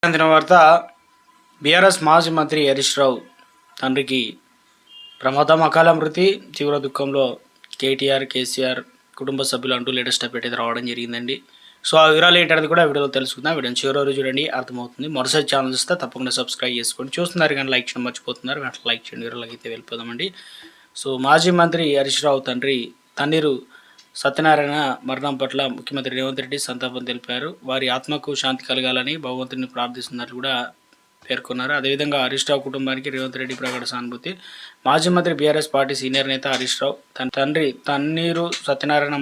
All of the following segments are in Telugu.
అందిన వార్త బీఆర్ఎస్ మాజీ మంత్రి హరీష్ రావు తండ్రికి ప్రమాదం అకాల మృతి తీవ్ర దుఃఖంలో కేటీఆర్ కేసీఆర్ కుటుంబ సభ్యులు అంటూ లేటెస్ట్ అప్డేట్ అయితే రావడం జరిగిందండి. సో ఆ వివరాలు ఏంటనేది కూడా వీడియోలో తెలుసుకుందాం. వీడియోని చివరి రోజు చూడండి, అర్థమవుతుంది. మరోసారి ఛానల్ ఇస్తే తప్పకుండా సబ్స్క్రైబ్ చేసుకోండి. చూస్తున్నారు కానీ లైక్ చేయడం మర్చిపోతున్నారు, వెంటనే లైక్ చేయండి. వివరాలకి అయితే వెళ్ళిపోదామండి. సో మాజీ మంత్రి హరీష్ రావు తండ్రి తన్నీరు సత్యనారాయణ మరణం పట్ల ముఖ్యమంత్రి రేవంత్ రెడ్డి సంతాపం తెలిపారు. వారి ఆత్మకు శాంతి కలగాలని భగవంతుని ప్రార్థిస్తున్నట్లు కూడా పేర్కొన్నారు. అదేవిధంగా హరీష్ రావు కుటుంబానికి రేవంత్ రెడ్డి ప్రకట సానుభూతి. మాజీ మంత్రి బీఆర్ఎస్ పార్టీ సీనియర్ నేత హరీష్ రావు తన తండ్రి తన్నీరు సత్యనారాయణ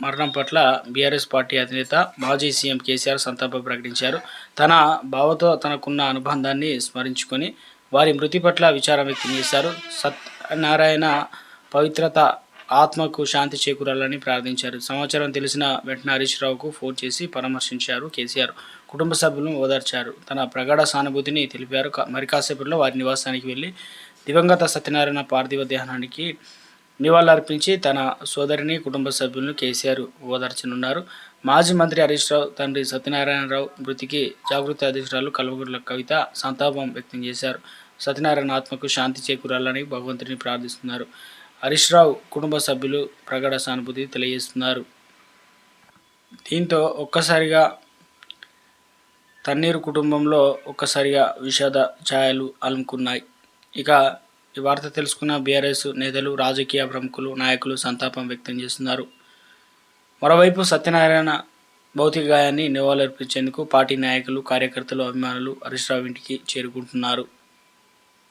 మరణం పట్ల బీఆర్ఎస్ పార్టీ అధినేత మాజీ సీఎం కేసీఆర్ సంతాపం ప్రకటించారు. తన బావతో తనకున్న అనుబంధాన్ని స్మరించుకొని వారి మృతి పట్ల విచారం వ్యక్తం చేశారు. సత్యనారాయణ పవిత్రత ఆత్మకు శాంతి చేకూరాలని ప్రార్థించారు. సమాచారం తెలిసిన వెంటనే హరీష్ రావుకు ఫోన్ చేసి పరామర్శించారు కేసీఆర్. కుటుంబ సభ్యులను ఓదార్చారు. తన ప్రగాఢ సానుభూతిని తెలిపారు. మరి కాసేపట్లో వారి నివాసానికి వెళ్ళి దివంగత సత్యనారాయణ పార్థివ దేహానికి నివాళులర్పించి తన సోదరిని కుటుంబ సభ్యులను కేసీఆర్ ఓదార్చనున్నారు. మాజీ మంత్రి హరీష్ రావు తండ్రి సత్యనారాయణరావు మృతికి జాగృతి అధ్యక్షురాలు కల్వకుంట్ల కవిత సంతాపం వ్యక్తం చేశారు. సత్యనారాయణ ఆత్మకు శాంతి చేకూరాలని భగవంతుని ప్రార్థిస్తున్నారు. హరీష్ రావు కుటుంబ సభ్యులు ప్రగాఢ సానుభూతి తెలియజేస్తున్నారు. దీంతో ఒక్కసారిగా తన్నీరు కుటుంబంలో ఒక్కసారిగా విషాద ఛాయలు అలుముకున్నాయి. ఇక ఈ వార్త తెలుసుకున్న బీఆర్ఎస్ నేతలు, రాజకీయ ప్రముఖులు, నాయకులు సంతాపం వ్యక్తం చేస్తున్నారు. మరోవైపు సత్యనారాయణ భౌతిక గాయాన్ని నివాళులర్పించేందుకు పార్టీ నాయకులు, కార్యకర్తలు, అభిమానులు హరీష్ రావు ఇంటికి చేరుకుంటున్నారు.